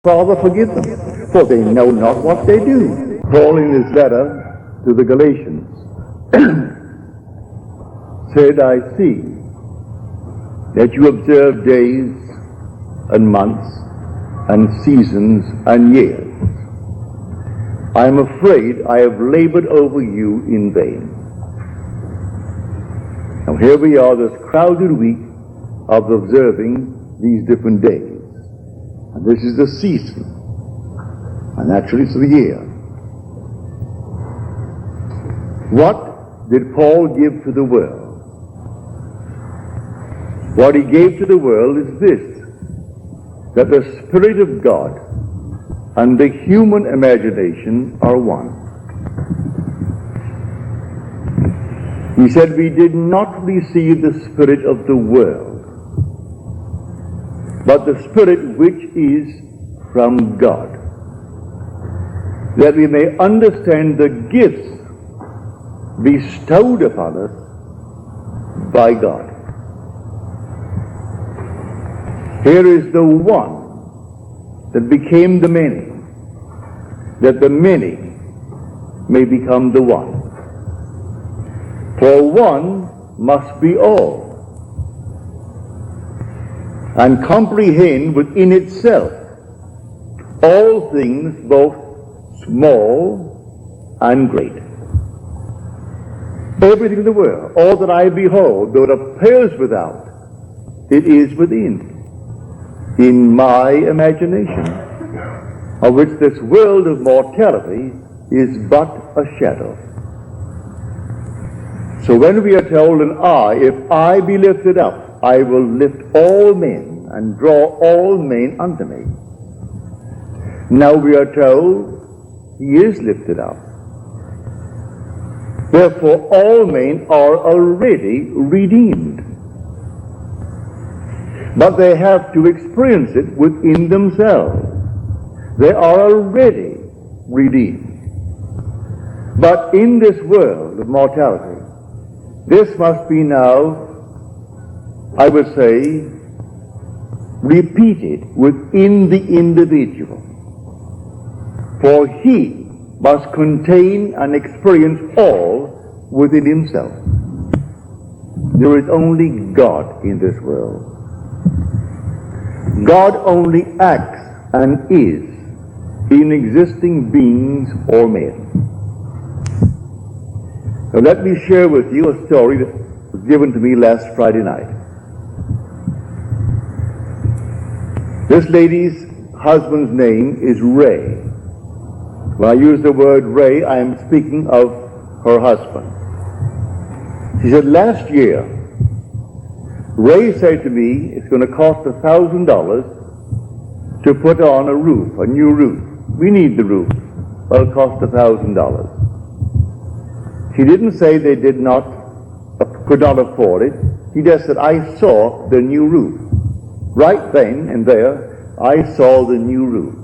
Father, forgive them, for they know not what they do. Paul in his letter to the Galatians said, I see that you observe days and months and seasons and years. I am afraid I have labored over you in vain. Now here we are this crowded week of observing these different days. And this is the season. And actually it's the year. What did Paul give to the world? What he gave to the world is this, that the Spirit of God and the human imagination are one. He said, we did not receive the spirit of the world, but the Spirit which is from God, that we may understand the gifts bestowed upon us by God. Here is the one that became the many, that the many may become the one. For one must be all, and comprehend within itself all things, both small and great. Everything in the world, all that I behold, though it appears without, it is within, in my imagination, of which this world of mortality is but a shadow. So when we are told, if I be lifted up, I will lift all men and draw all men unto me. Now we are told he is lifted up. Therefore all men are already redeemed. But they have to experience it within themselves. They are already redeemed. But in this world of mortality, this must be now, I would say, repeated within the individual. For he must contain and experience all within himself. There is only God in this world. God only acts and is in existing beings or men. Now let me share with you a story that was given to me last Friday night. This lady's husband's name is Ray. When I use the word Ray, I am speaking of her husband. She said, last year, Ray said to me, it's going to cost $1,000 to put on a roof, a new roof. We need the roof. Well, it'll cost $1,000. She didn't say they could not afford it. She just said, I saw the new roof. Right then and there, I saw the new roof.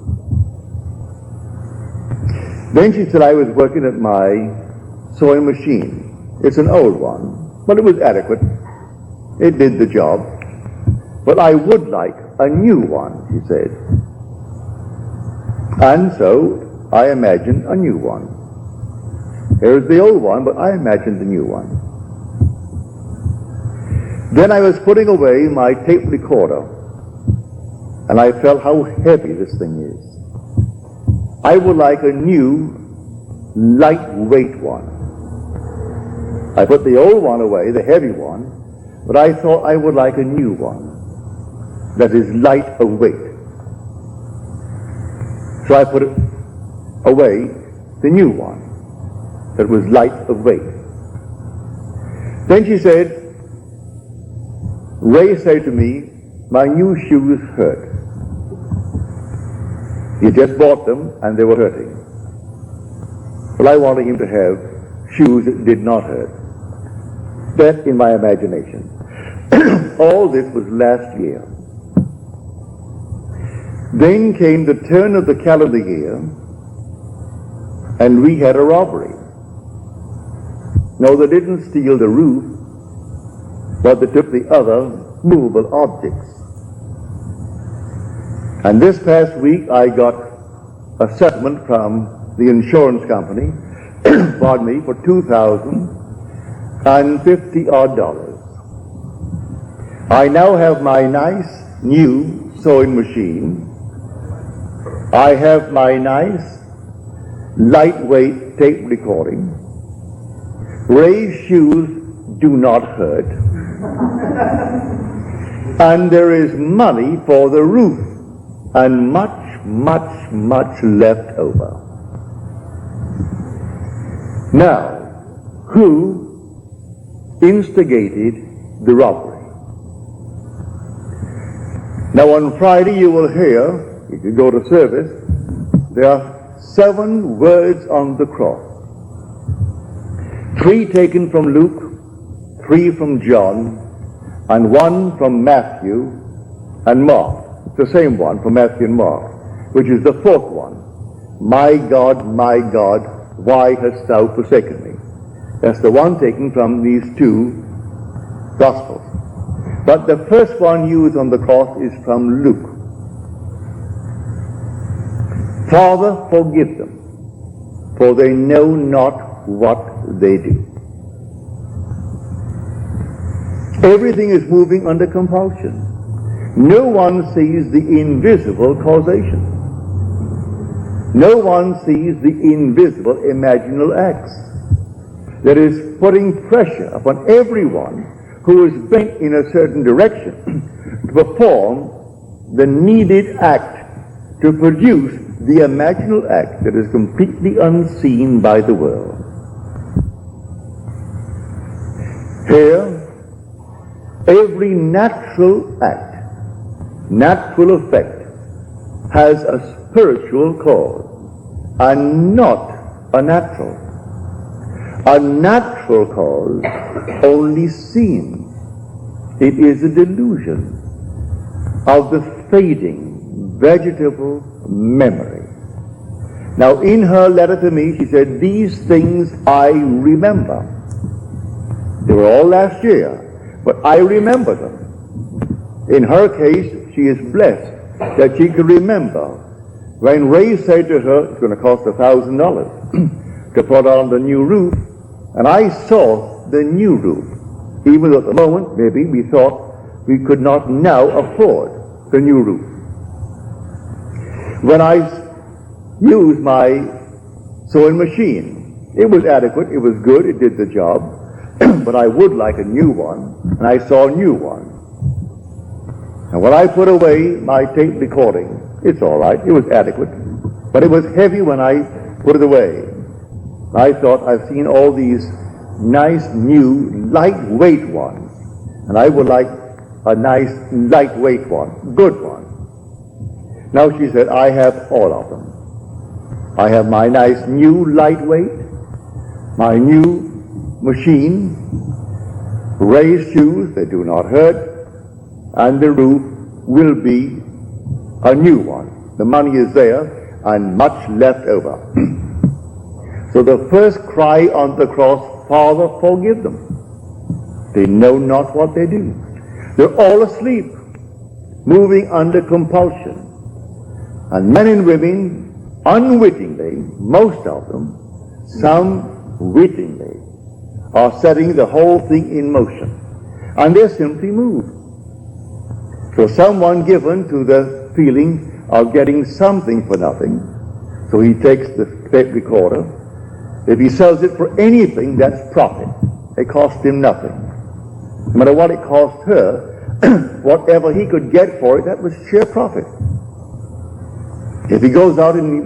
Then she said, I was working at my sewing machine. It's an old one, but it was adequate. It did the job. But I would like a new one, she said. And so I imagined a new one. Here's the old one, but I imagined the new one. Then I was putting away my tape recorder, and I felt how heavy this thing is. I would like a new, lightweight one. I put the old one away, the heavy one, but I thought I would like a new one that is light of weight. So I put it away, the new one that was light of weight. Then she said, Ray said to me, my new shoes hurt. He just bought them and they were hurting. Well, I wanted him to have shoes that did not hurt. That in my imagination. All this was last year. Then came the turn of the calendar year, and we had a robbery. No, they didn't steal the roof, but they took the other movable objects. And this past week I got a settlement from the insurance company, pardon me, for $2,050 odd. I now have my nice new sewing machine. I have my nice lightweight tape recording. Ray's shoes do not hurt. And there is money for the roof and much left over. Now, who instigated the robbery? Now on Friday you will hear, if you go to service, there are 7 words on the cross. 3 taken from Luke, 3 from John, and 1 from Matthew and Mark. The same one from Matthew and Mark, which is the 4th one. My God, why hast thou forsaken me? That's the one taken from these 2 Gospels. But the first one used on the cross is from Luke. Father, forgive them, for they know not what they do. Everything is moving under compulsion. No one sees the invisible causation. No one sees the invisible imaginal acts that is putting pressure upon everyone who is bent in a certain direction to perform the needed act to produce the imaginal act that is completely unseen by the world. Here, every natural act, natural effect, has a spiritual cause and not a natural. A natural cause only seen. It is a delusion of the fading vegetable memory. Now in her letter to me she said, these things I remember. They were all last year, but I remember them. In her case, she is blessed that she could remember when Ray said to her, it's going to cost $1,000 to put on the new roof, and I saw the new roof. Even though at the moment, maybe, we thought we could not now afford the new roof. When I used my sewing machine, it was adequate, it was good, it did the job, but I would like a new one, and I saw a new one. And when I put away my tape recording, it's all right, it was adequate, but it was heavy when I put it away. I thought, I've seen all these nice, new, lightweight ones, and I would like a nice, lightweight one, good one. Now she said, I have all of them. I have my nice, new, lightweight, my new machine, Ray's shoes, they do not hurt, and the roof will be a new one. The money is there, and much left over. So the first cry on the cross, Father, forgive them. They know not what they do. They're all asleep, moving under compulsion. And men and women, unwittingly, most of them, some wittingly, are setting the whole thing in motion. And they're simply moved. So someone given to the feeling of getting something for nothing, so he takes the tape recorder. If he sells it for anything, that's profit. It costs him nothing. No matter what it cost her, whatever he could get for it, that was sheer profit. If he goes out and he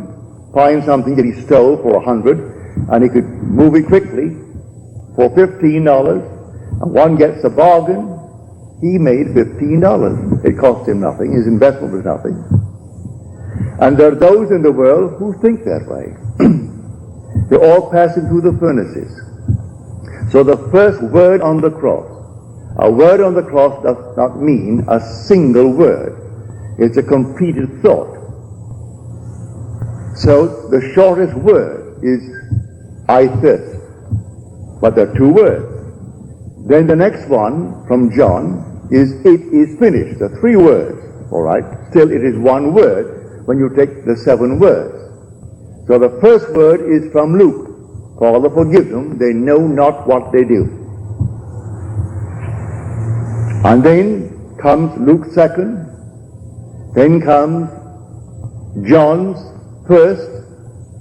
finds something that he stole for $100, and he could move it quickly for $15, and one gets a bargain, he made $15. It cost him nothing. His investment was nothing. And there are those in the world who think that way. They're all passing through the furnaces. So the first word on the cross, a word on the cross does not mean a single word. It's a completed thought. So the shortest word is, I thirst. But there are 2 words. Then the next one from John is, it is finished. There are 3 words. all right? Still, it is one word when you take the 7 words. So the first word is from Luke. Father, forgive them, they know not what they do. And then comes Luke's second, then comes John's first,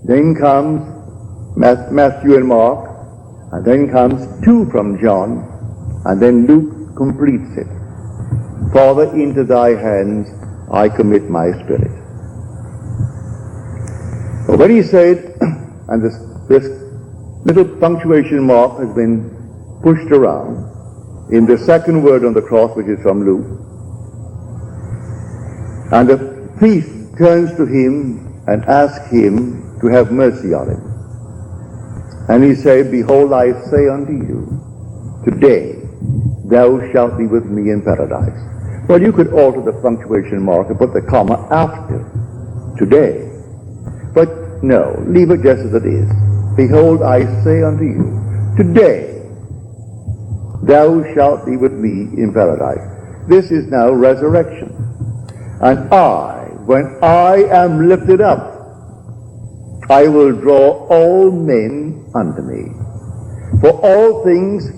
then comes Matthew and Mark, and then comes 2 from John, and then Luke completes it. Father, into thy hands I commit my spirit. But when he said, and this little punctuation mark has been pushed around in the second word on the cross, which is from Luke, and the thief turns to him and asks him to have mercy on him. And he said, behold, I say unto you, today thou shalt be with me in paradise. Well, you could alter the punctuation mark and put the comma after today. But no, leave it just as it is. Behold, I say unto you, today thou shalt be with me in paradise. This is now resurrection. And when I am lifted up, I will draw all men unto me. For all things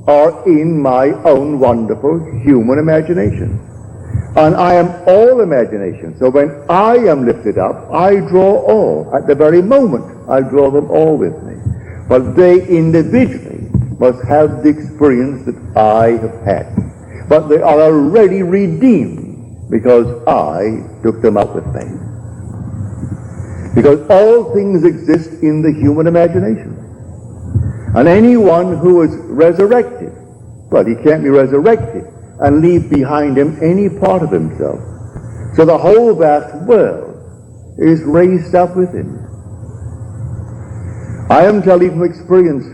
are in my own wonderful human imagination. And I am all imagination. So when I am lifted up, I draw all. At the very moment, I draw them all with me. But they individually must have the experience that I have had. But they are already redeemed because I took them up with me. Because all things exist in the human imagination. And anyone who is resurrected, well, he can't be resurrected and leave behind him any part of himself. So the whole vast world is raised up with him. I am telling you from experience,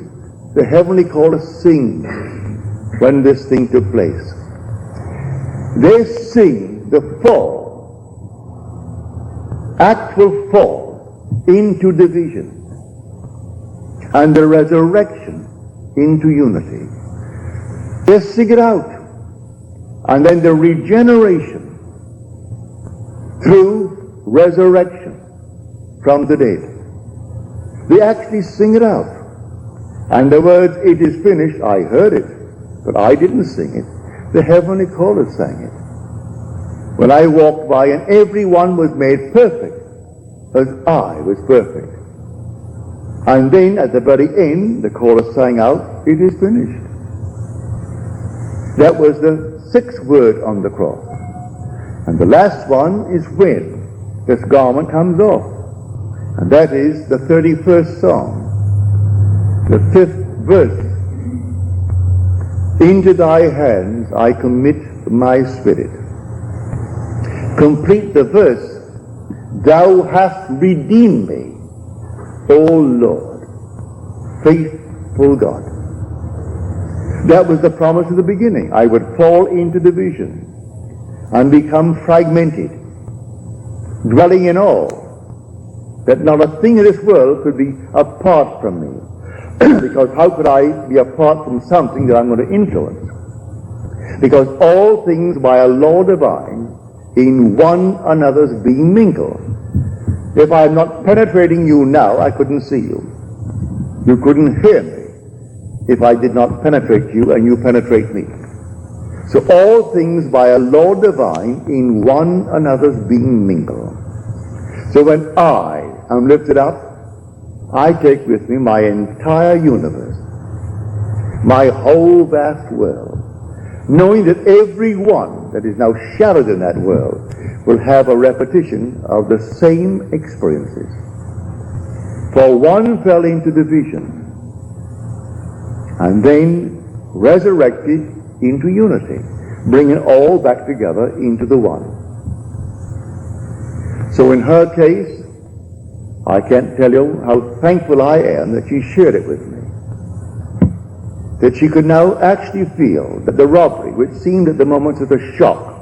the heavenly chorus sings when this thing took place. They sing the fall, actual fall into division, and the resurrection into unity. They sing it out. And then the regeneration through resurrection from the dead. They actually sing it out. And the words, it is finished, I heard it, but I didn't sing it. The heavenly chorus sang it. When I walked by and everyone was made perfect as I was perfect. And then at the very end, the chorus sang out, it is finished. That was the 6th word on the cross. And the last one is when this garment comes off. And that is the 31st Psalm, the 5th verse. Into thy hands I commit my spirit. Complete the verse. Thou hast redeemed me, O Lord, faithful God. That was the promise at the beginning. I would fall into division and become fragmented, dwelling in awe, that not a thing in this world could be apart from me. Because how could I be apart from something that I'm going to influence? Because all things by a law divine in one another's being mingled. If I'm not penetrating you now, I couldn't see you. You couldn't hear me if I did not penetrate you and you penetrate me. So all things by a law divine in one another's being mingled. So when I am lifted up, I take with me my entire universe, my whole vast world, knowing that every one that is now shadowed in that world will have a repetition of the same experiences. For one fell into division, and then resurrected into unity, bringing all back together into the one. So in her case, I can't tell you how thankful I am that she shared it with me. That she could now actually feel that the robbery, which seemed at the moment as a shock,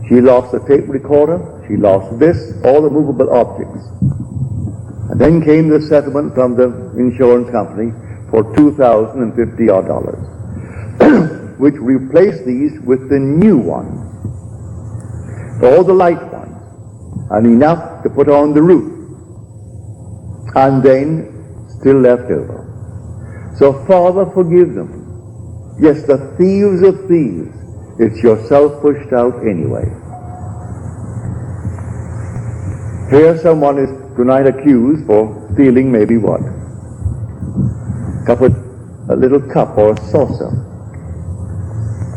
she lost the tape recorder, she lost this, all the movable objects. And then came the settlement from the insurance company for $2,050 which replaced these with the new one. all the light ones, and enough to put on the roof, and then still left over. So Father, forgive them. Yes, the thieves of thieves, it's yourself pushed out anyway. Here someone is tonight accused for stealing maybe what? A little cup or a saucer.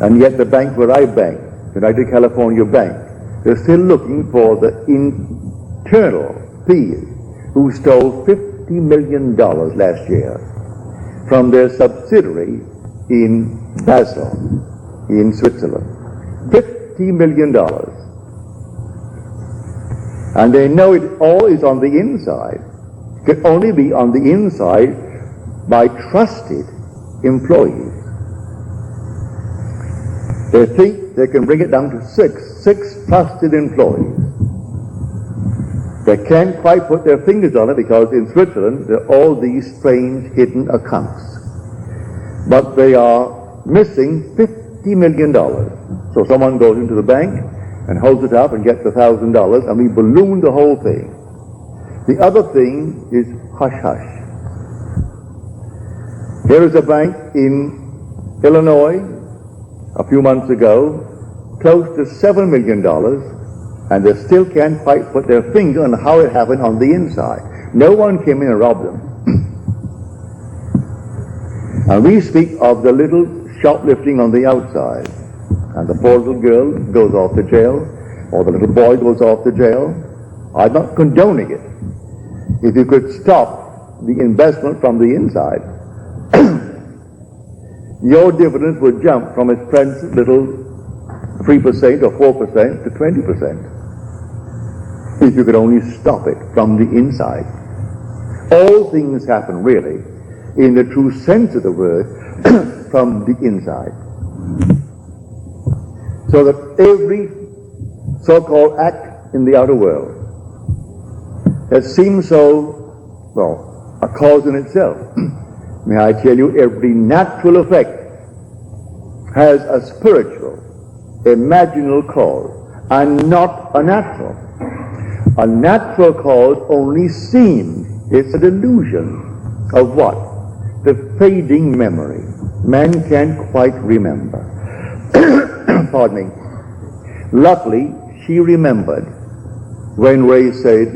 And yet the bank where I bank, United California Bank, they're still looking for the internal thieves who stole $50 million last year from their subsidiary in Basel, in Switzerland. $50 million. And they know it all is on the inside. It can only be on the inside by trusted employees. They think they can bring it down to six trusted employees. They can't quite put their fingers on it because in Switzerland there are all these strange hidden accounts. But they are missing $50 million. So someone goes into the bank and holds it up and gets $1,000, and we balloon the whole thing. The other thing is hush-hush. Here is a bank in Illinois a few months ago, close to $7 million, and they still can't quite put their finger on how it happened on the inside. No one came in and robbed them. And we speak of the little shoplifting on the outside, and the poor little girl goes off to jail, or the little boy goes off to jail. I'm not condoning it. If you could stop the investment from the inside, your dividends would jump from its present little 3% or 4% to 20%. If you could only stop it from the inside. All things happen really, in the true sense of the word, from the inside. So that every so-called act in the outer world that seems so, well, a cause in itself. May I tell you, every natural effect has a spiritual, imaginal cause, and not a natural. A natural cause only seems, it's a delusion of what? The fading memory. Man can't quite remember. Pardon me. Luckily, she remembered when Ray said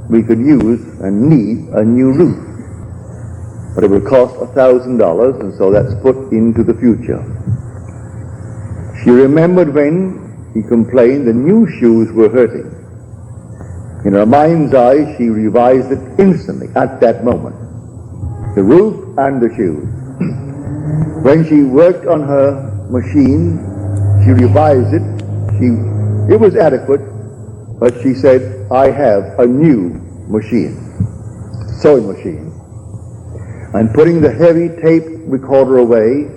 we could use and need a new roof. But it would cost $1,000, and so that's put into the future. She remembered when he complained the new shoes were hurting. In her mind's eye, she revised it instantly, at that moment. The roof and the shoes. When she worked on her machine, she revised it. It was adequate, but she said, I have a new machine, sewing machine. And putting the heavy tape recorder away,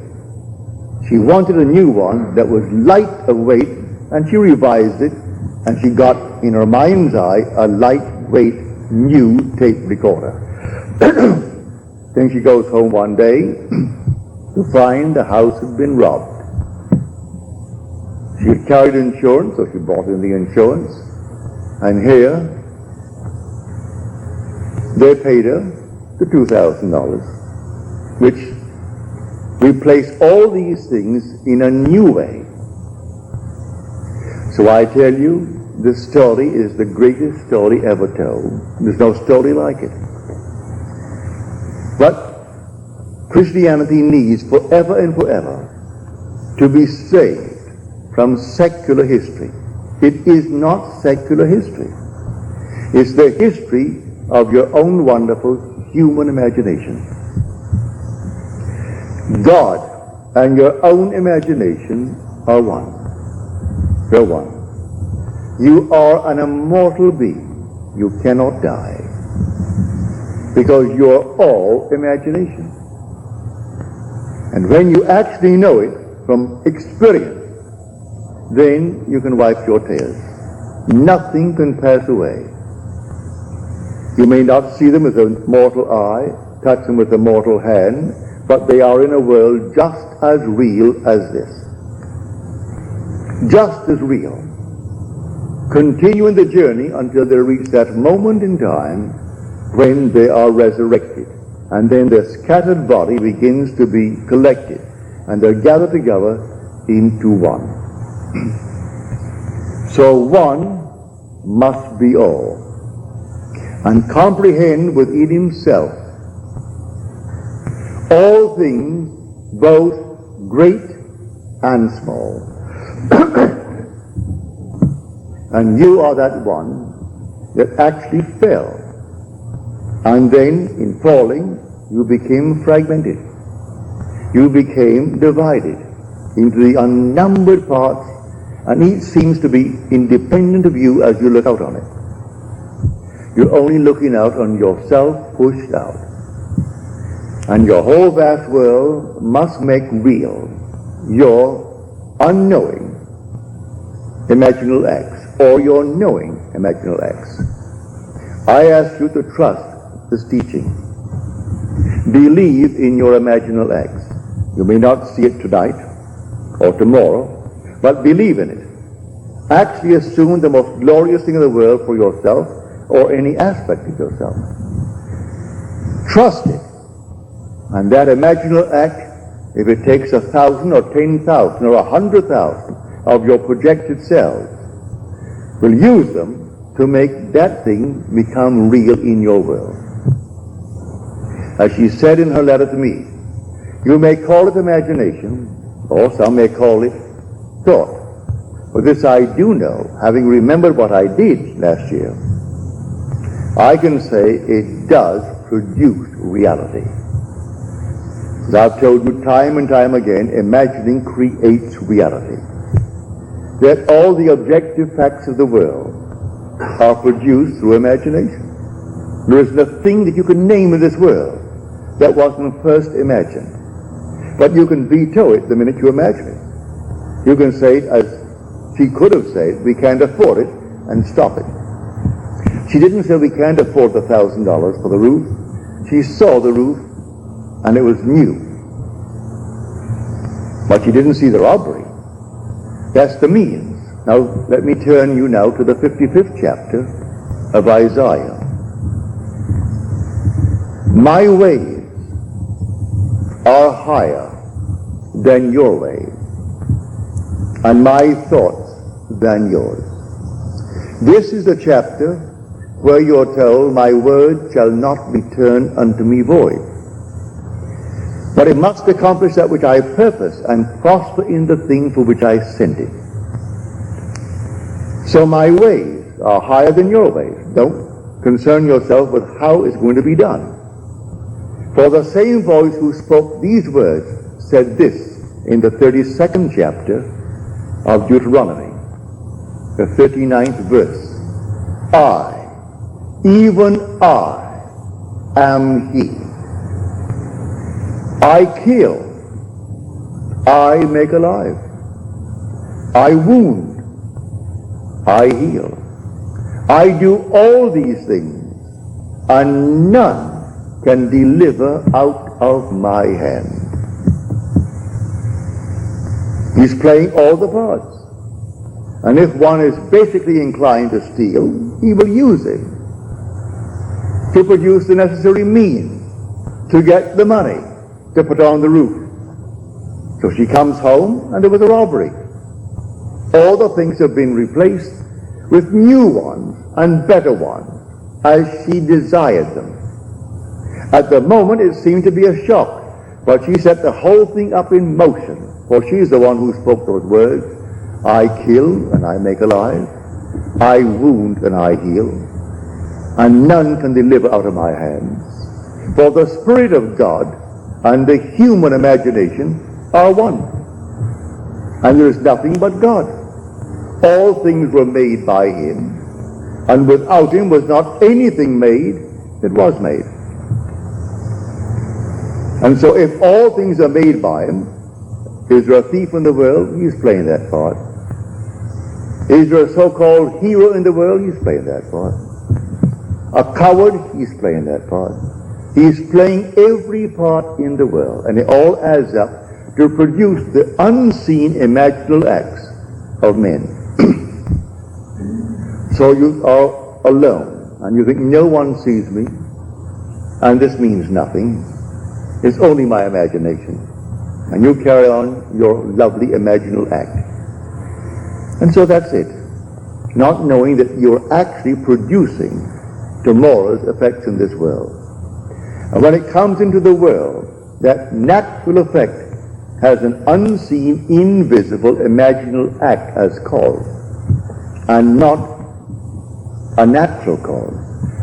she wanted a new one that was light of weight, and she revised it, and she got, in her mind's eye, a lightweight new tape recorder. Then she goes home one day to find the house had been robbed. She had carried insurance, so she brought in the insurance, and here they paid her the $2,000, which replaced all these things in a new way. So I tell you, this story is the greatest story ever told. There's no story like it. But Christianity needs forever and forever to be saved from secular history. It is not secular history. It's the history of your own wonderful human imagination. God and your own imagination are one. They're one. You are an immortal being. You cannot die. Because you're all imagination. And when you actually know it from experience, then you can wipe your tears. Nothing can pass away. You may not see them with a mortal eye, touch them with a mortal hand, but they are in a world just as real as this. Just as real. continuing the journey until they reach that moment in time when they are resurrected. And then their scattered body begins to be collected, and they're gathered together into one. So one must be all, and comprehend within himself all things, both great and small. And you are that one that actually fell. And then, in falling, you became fragmented. You became divided into the unnumbered parts, and each seems to be independent of you as you look out on it. You're only looking out on yourself pushed out. And your whole vast world must make real your unknowing imaginal acts, or your knowing imaginal acts. I ask you to trust this teaching. Believe in your imaginal acts. You may not see it tonight or tomorrow, but believe in it. Actually assume the most glorious thing in the world for yourself or any aspect of yourself. Trust it. And that imaginal act, if it takes 1,000 or 10,000 or 100,000 of your projected selves, will use them to make that thing become real in your world. As she said in her letter to me, you may call it imagination, or some may call it thought. But this I do know, having remembered what I did last year, I can say it does produce reality. As I've told you time and time again, imagining creates reality. That all the objective facts of the world are produced through imagination. There isn't a thing that you can name in this world that wasn't first imagined. But you can veto it the minute you imagine it. You can say it as she could have said, we can't afford it, and stop it. She didn't say we can't afford the $1,000 for the roof. She saw the roof, and it was new. But she didn't see the robbery. That's the means. Now, let me turn you now to the 55th chapter of Isaiah. My ways are higher than your ways, and my thoughts than yours. This is the chapter where you're told, my word shall not return unto me void, but it must accomplish that which I purpose and prosper in the thing for which I sent it. So my ways are higher than your ways. Don't concern yourself with how it's going to be done. For the same voice who spoke these words said this in the 32nd chapter of Deuteronomy, the 39th verse. I, even I, am He. I kill, I make alive. I wound, I heal. I do all these things, and none can deliver out of my hand. He's playing all the parts. And if one is basically inclined to steal, he will use it to produce the necessary means to get the money to put on the roof. So she comes home and there was a robbery. All the things have been replaced with new ones and better ones as she desired them. At the moment it seemed to be a shock, but she set the whole thing up in motion, for she's the one who spoke those words. I kill and I make alive. I wound and I heal. And none can deliver out of my hands. For the Spirit of God and the human imagination are one. And there is nothing but God. All things were made by Him, and without Him was not anything made that was made. And so if all things are made by Him, is there a thief in the world? He's playing that part. Is there a so-called hero in the world? He's playing that part. A coward? He's playing that part. He's playing every part in the world, and it all adds up to produce the unseen imaginal acts of men. So you are alone, and you think no one sees me, and this means nothing. It's only my imagination. And you carry on your lovely imaginal act. And so that's it. Not knowing that you're actually producing tomorrow's effects in this world. And when it comes into the world, that natural effect has an unseen, invisible, imaginal act as cause, and not a natural cause.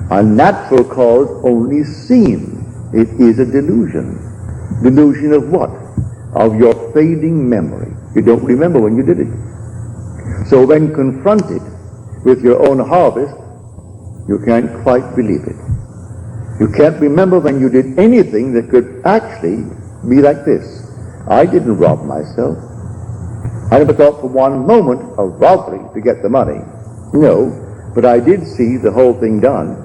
A natural cause only seen. It is a delusion. Delusion of what? Of your fading memory. You don't remember when you did it. So when confronted with your own harvest, you can't quite believe it. You can't remember when you did anything that could actually be like this. I didn't rob myself. I never thought for one moment of robbery to get the money. No, but I did see the whole thing done.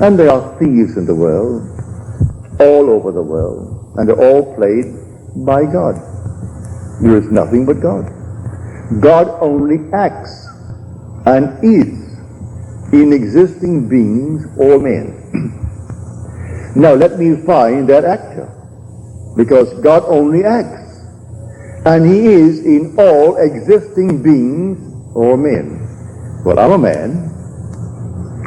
And there are thieves in the world, all over the world, and they're all played by God. There is nothing but God. God only acts and is in existing beings or men. Now let me find that actor, because God only acts, and he is in all existing beings or men. Well, I'm a man.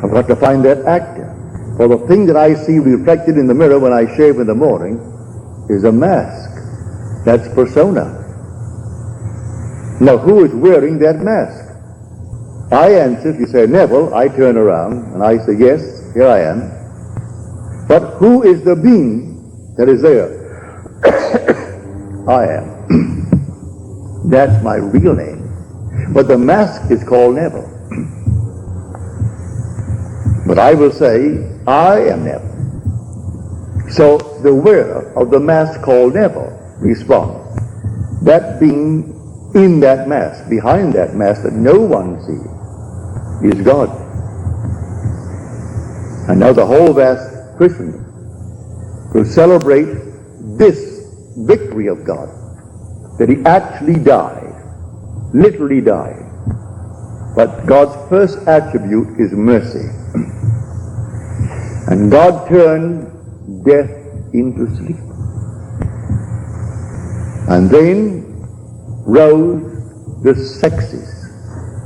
I've got to find that actor. For the thing that I see reflected in the mirror when I shave in the morning is a mask. That's persona. Now, who is wearing that mask? I answer, if you say, Neville, I turn around and I say, yes, here I am. But who is the being that is there? I am. That's my real name. But the mask is called Neville. But I will say, I am Neville. So the wearer of the mask called Neville responds. That being in that mask, behind that mask that no one sees, is God. And now the whole vast Christendom will celebrate this victory of God, that he actually died, literally died. But God's first attribute is mercy. And God turned death into sleep. And then rose the sexes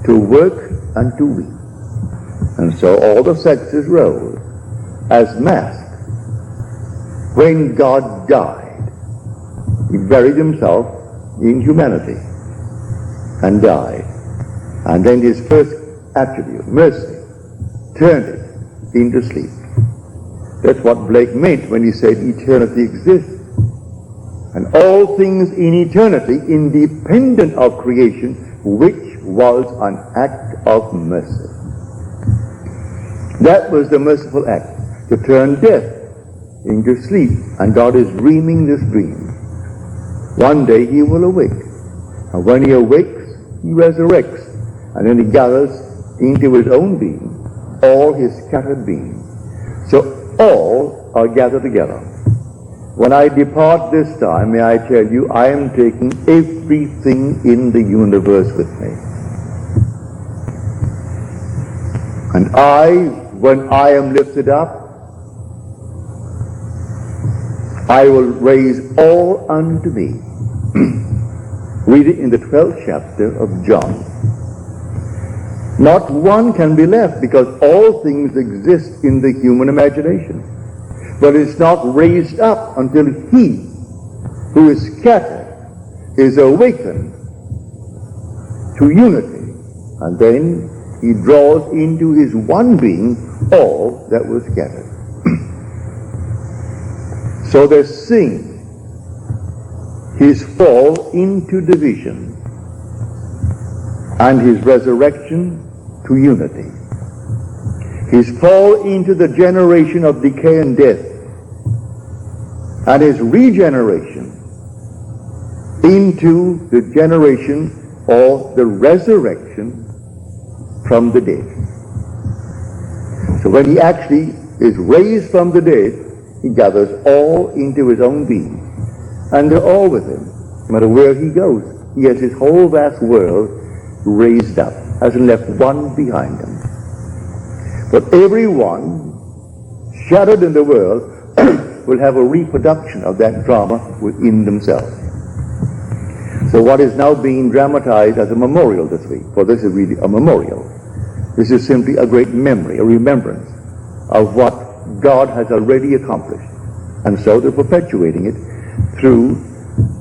to work and to weep. And so all the sexes rose as masks. When God died, he buried himself in humanity and died. And then his first attribute, mercy, turned it into sleep. That's what Blake meant when he said eternity exists. And all things in eternity independent of creation, which was an act of mercy. That was the merciful act, to turn death into sleep. And God is dreaming this dream. One day he will awake. And when he awakes, he resurrects. And then he gathers into his own being all his scattered being. So all are gathered together. When I depart this time, may I tell you, I am taking everything in the universe with me. And when I am lifted up, I will raise all unto me. Read it in the 12th chapter of John. Not one can be left, because all things exist in the human imagination. But it's not raised up until he who is scattered is awakened to unity. And then he draws into his one being all that was scattered. So there's sin, his fall into division, and his resurrection to unity. His fall into the generation of decay and death, and his regeneration into the generation or the resurrection from the dead. So when he actually is raised from the dead, he gathers all into his own being, and they're all with him. No matter where he goes, he has his whole vast world raised up. hasn't left one behind him. But everyone shattered in the world will have a reproduction of that drama within themselves. So what is now being dramatized as a memorial this week, for this is really a memorial. This is simply a great memory, a remembrance of what God has already accomplished. And so they're perpetuating it through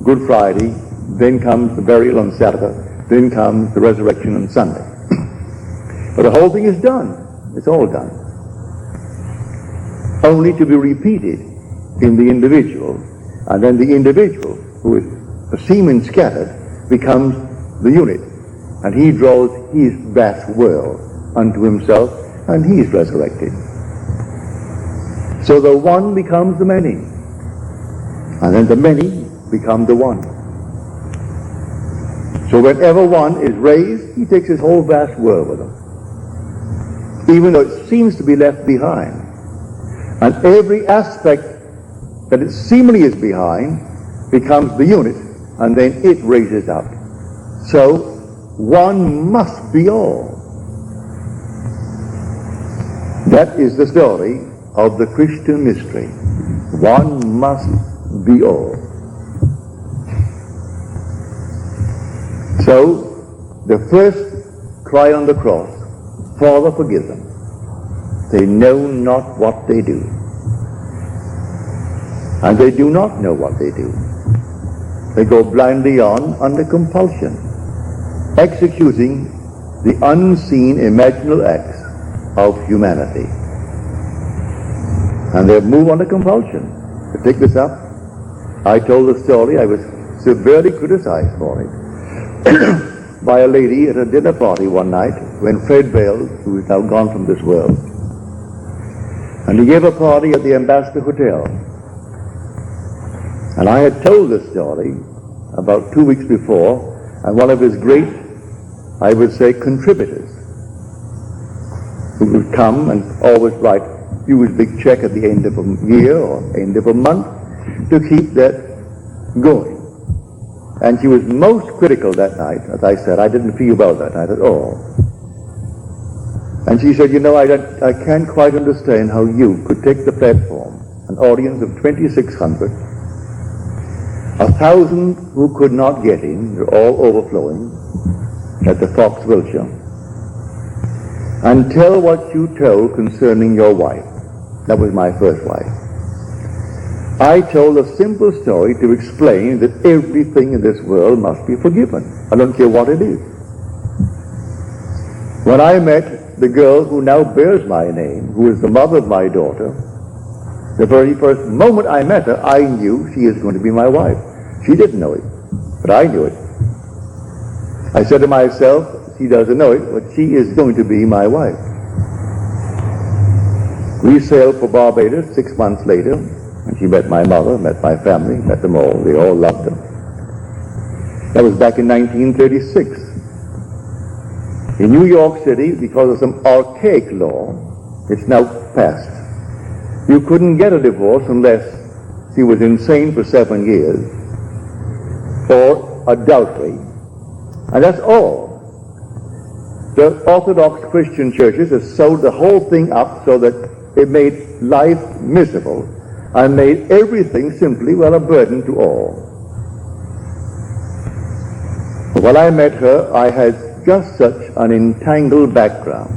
Good Friday, then comes the burial on Saturday, then comes the resurrection on Sunday. But the whole thing is done. It's all done. Only to be repeated in the individual, and then the individual, who is a semen scattered, becomes the unit, and he draws his vast world unto himself, and he is resurrected. So the one becomes the many, and then the many become the one. So whenever one is raised, he takes his whole vast world with him, even though it seems to be left behind. And every aspect that it seemingly is behind becomes the unit, and then it raises up. So one must be all. That is the story of the Christian mystery. One must be all. So the first cry on the cross, Father, forgive them. They know not what they do. And they do not know what they do. They go blindly on under compulsion, executing the unseen imaginal acts of humanity. And they move under compulsion. To take this up, I told the story. I was severely criticized for it by a lady at a dinner party one night when Fred Bales, who is now gone from this world, and he gave a party at the Ambassador Hotel. And I had told this story about 2 weeks before, and one of his great, I would say, contributors, who would come and always write a huge big check at the end of a year or end of a month to keep that going. And she was most critical that night. As I said, I didn't feel well that night at all. And she said, you know, I can't quite understand how you could take the platform, an audience of 2,600, 1,000 who could not get in, they're all overflowing, at the Fox Wilshire, and tell what you told concerning your wife. That was my first wife. I told a simple story to explain that everything in this world must be forgiven. I don't care what it is. When I met the girl who now bears my name, who is the mother of my daughter, the very first moment I met her, I knew she is going to be my wife. She didn't know it, but I knew it. I said to myself, she doesn't know it, but she is going to be my wife. We sailed for Barbados 6 months later, and she met my mother, met my family, met them all. They all loved her. That was back in 1936. In New York City, because of some archaic law, it's now passed. You couldn't get a divorce unless she was insane for 7 years, or adultery, and that's all. The Orthodox Christian churches have sewed the whole thing up so that it made life miserable and made everything simply, well, a burden to all. But when I met her, I had just such an entangled background.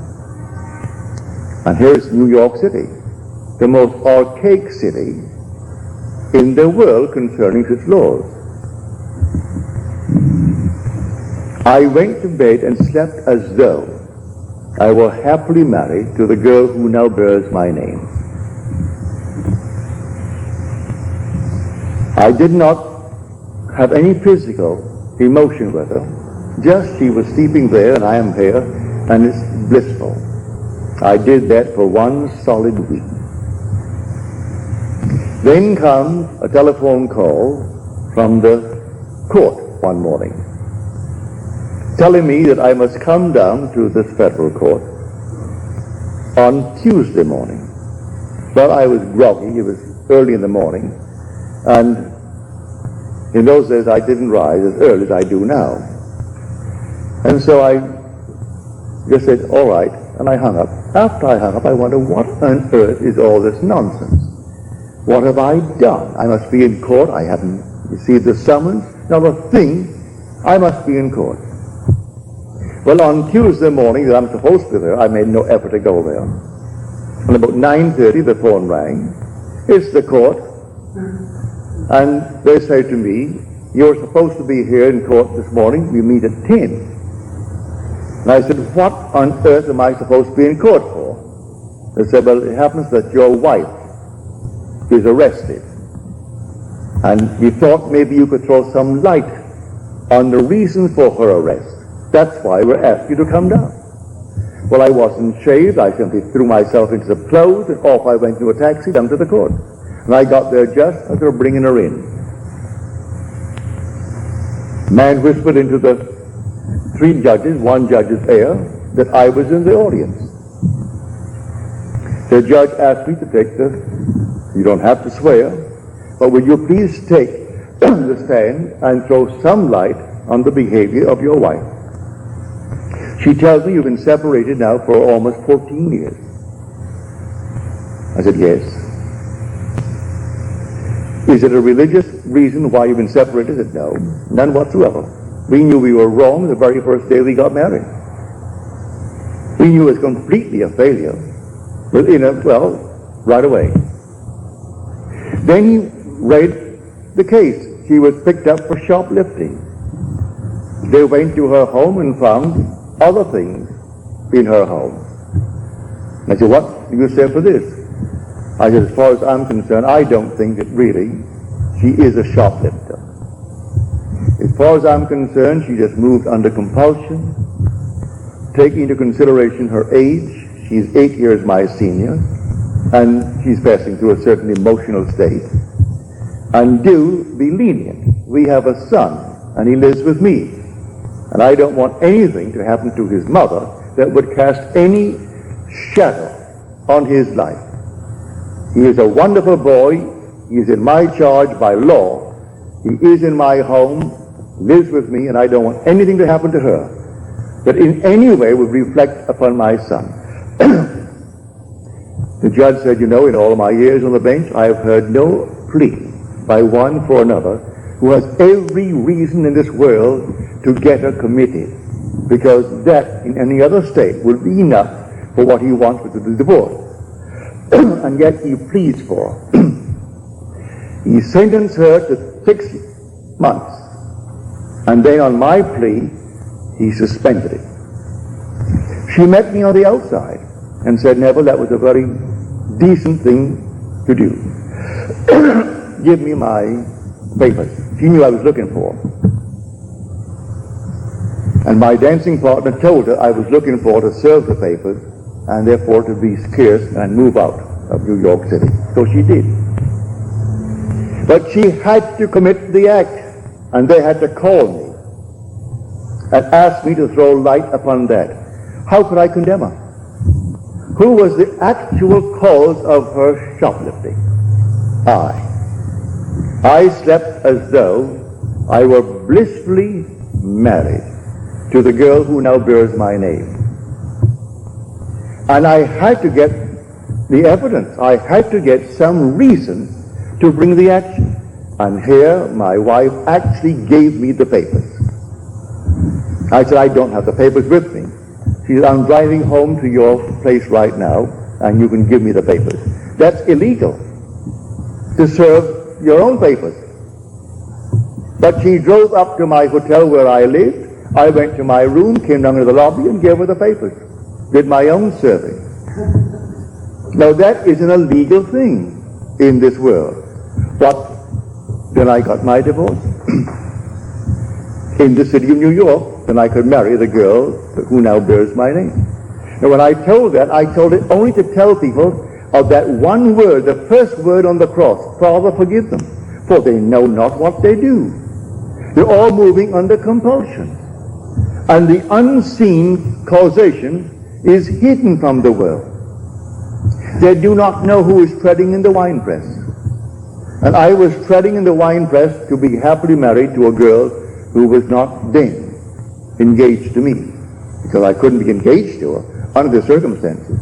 And here's New York City, the most archaic city in the world concerning its laws. I went to bed and slept as though I were happily married to the girl who now bears my name. I did not have any physical emotion with her, just she was sleeping there and I am here, and it's blissful. I did that for 1 solid week. Then comes a telephone call from the court one morning, telling me that I must come down to this federal court on Tuesday morning. Well, I was groggy. It was early in the morning, and in those days I didn't rise as early as I do now. And so I Just said, all right, and I hung up. After I hung up, I wonder, what on earth is all this nonsense? What have I done? I must be in court. I haven't received the summons. Not a thing. I must be in court. Well, on Tuesday morning that I'm supposed to be there, I made no effort to go there. And about 9:30, the phone rang. It's the court. And they say to me, you're supposed to be here in court this morning. We meet at 10. And I said, what on earth am I supposed to be in court for? They said, well, it happens that your wife is arrested. And we thought maybe you could throw some light on the reason for her arrest. That's why we're asking you to come down. Well, I wasn't shaved. I simply threw myself into the clothes and off I went to a taxi down to the court. And I got there just as they were bringing her in. Man whispered into the three judges, one judge's ear, that I was in the audience. The judge asked me to take you don't have to swear, but will you please take the stand and throw some light on the behavior of your wife? She tells me you've been separated now for almost 14 years. I said, yes. Is it a religious reason why you've been separated? I said, no, none whatsoever. We knew we were wrong the very first day we got married. We knew it was completely a failure. Right away. Then he read the case. She was picked up for shoplifting. They went to her home and found other things in her home. And I said, what do you say for this? I said, as far as I'm concerned, I don't think that really she is a shoplifter. As far as I'm concerned, she just moved under compulsion, taking into consideration her age. She's 8 years my senior, and she's passing through a certain emotional state. And do be lenient. We have a son, and he lives with me. And I don't want anything to happen to his mother that would cast any shadow on his life. He is a wonderful boy. He is in my charge by law. He is in my home, lives with me, and I don't want anything to happen to her that in any way would reflect upon my son. The judge said, in all of my years on the bench, I have heard no plea by one for another who has every reason in this world to get her committed, because that in any other state would be enough for what he wants with the divorce. And yet he pleads for her. He sentenced her to 6 months, and then on my plea he suspended it. She met me on the outside and said, Neville, that was a very decent thing to do. Give me my papers. She knew I was looking for them. And my dancing partner told her I was looking for her to serve the papers and therefore to be scarce and move out of New York City. So she did. But she had to commit the act, and they had to call me and ask me to throw light upon that. How could I condemn her? Who was the actual cause of her shoplifting? I slept as though I were blissfully married to the girl who now bears my name. And I had to get the evidence. I had to get some reason to bring the action. And here my wife actually gave me the papers. I said, I don't have the papers with me. She said, I'm driving home to your place right now, and you can give me the papers. That's illegal, to serve your own papers. But she drove up to my hotel where I lived. I went to my room, came down to the lobby, and gave her the papers. Did my own serving. Now that is an illegal thing in this world. But then I got my divorce. In the city of New York, then I could marry the girl who now bears my name. And when I told that, I told it only to tell people of that one word, the first word on the cross, Father, forgive them, for they know not what they do. They're all moving under compulsion. And the unseen causation is hidden from the world. They do not know who is treading in the winepress. And I was treading in the winepress to be happily married to a girl who was not then engaged to me. because I couldn't be engaged to her under the circumstances.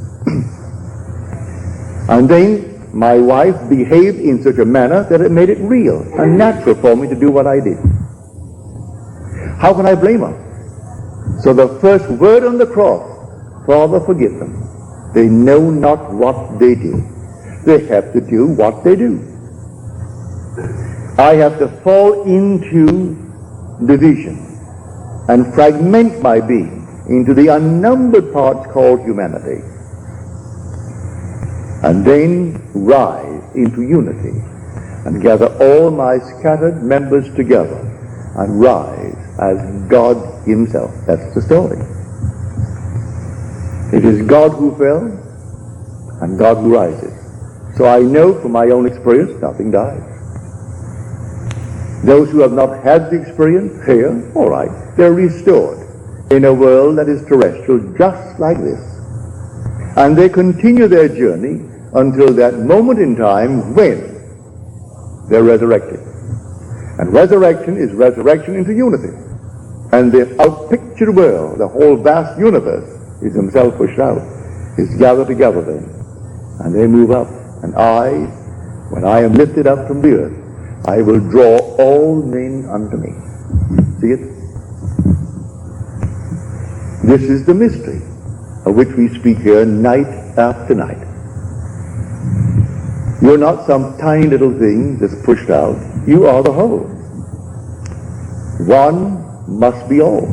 And then my wife behaved in such a manner that it made it real and natural for me to do what I did. How can I blame her? So the first word on the cross, Father, forgive them. They know not what they do. They have to do what they do. I have to fall into division and fragment my being into the unnumbered parts called humanity, and then rise into unity and gather all my scattered members together and rise as God himself. That's the story. It is God who fell and God who rises. So I know from my own experience, nothing dies. Those who have not had the experience here, all right, they're restored in a world that is terrestrial just like this. And they continue their journey until that moment in time when they're resurrected. And resurrection is resurrection into unity. And the outpictured world, the whole vast universe, is himself pushed out, is gathered together then. And they move up. And I, when I am lifted up from the earth, I will draw all men unto me. See it? This is the mystery of which we speak here night after night. You're not some tiny little thing that's pushed out. You are the whole. One must be all.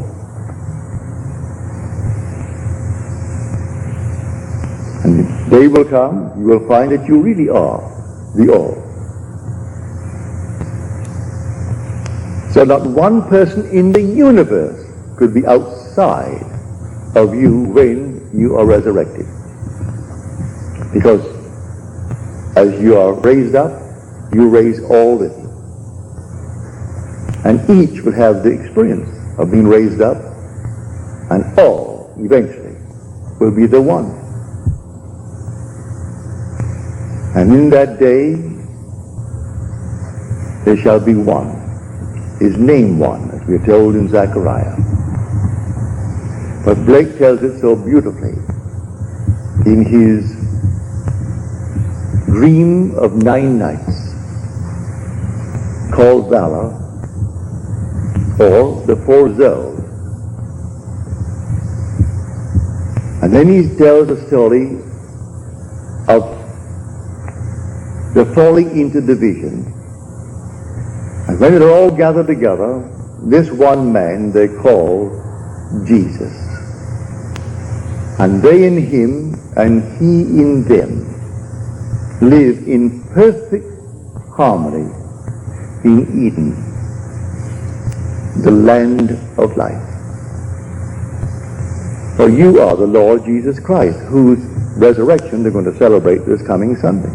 And the day will come, you will find that you really are the all. So not one person in the universe could be outside of you when you are resurrected. Because as you are raised up, you raise all with you. And each will have the experience of being raised up, and all eventually will be the one. And in that day there shall be one. His name one, as we are told in Zechariah. But Blake tells it so beautifully in his dream of 9 nights, called Valor, or the 4 Zoes. And then he tells a story of the falling into division. And when they're all gathered together, this one man they call Jesus. And they in him and he in them live in perfect harmony in Eden, the land of life. For you are the Lord Jesus Christ, whose resurrection they're going to celebrate this coming Sunday.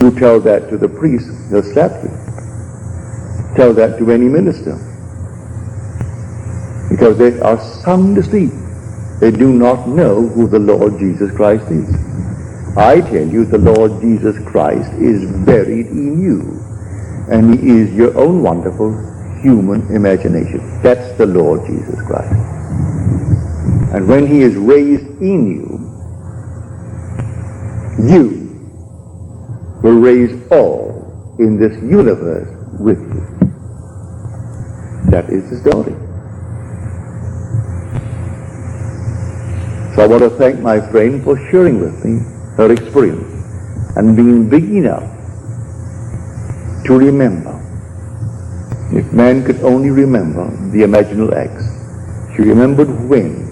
You tell that to the priest who slapped you. Tell that to any minister. Because they are sound asleep. They do not know who the Lord Jesus Christ is. I tell you, the Lord Jesus Christ is buried in you. And he is your own wonderful human imagination. That's the Lord Jesus Christ. And when he is raised in you, you will raise all in this universe with you. That is the story. So I want to thank my friend for sharing with me her experience and being big enough to remember. If man could only remember the imaginal acts. She remembered when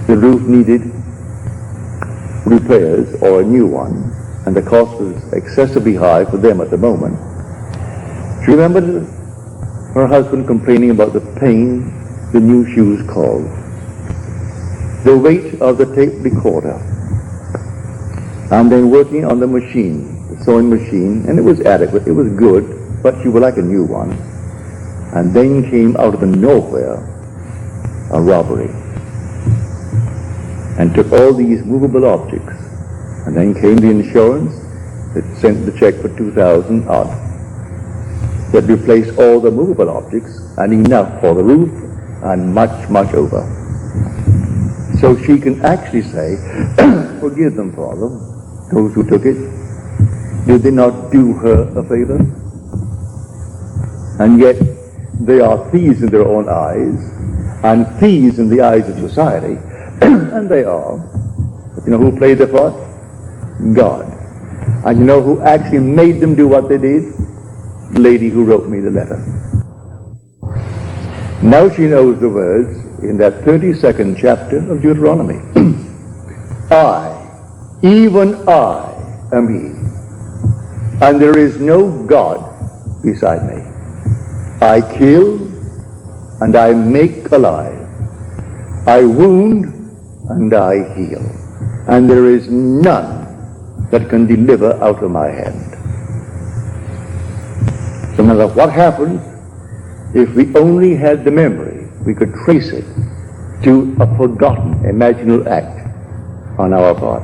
the roof needed repairs or a new one, and the cost was excessively high for them at the moment. She remembered her husband complaining about the pain the new shoes caused, the weight of the tape recorder, and then working on the machine, the sewing machine, and it was adequate, it was good, but she would like a new one. And then came out of the nowhere a robbery, and took all these movable objects. And then came the insurance that sent the check for $2,000 odd, that replaced all the movable objects and enough for the roof and much, much over. So she can actually say, forgive them, Father, those who took it. Did they not do her a favor? And yet they are thieves in their own eyes, and thieves in the eyes of society, and they are. But you know who played the part? God. And you know who actually made them do what they did? The lady who wrote me the letter. Now she knows the words in that 32nd chapter of Deuteronomy. I, even I, am he, and there is no God beside me. I kill, and I make alive. I wound, and I heal. And there is none that can deliver out of my hand. So no matter what happens, if we only had the memory, we could trace it to a forgotten imaginal act on our part.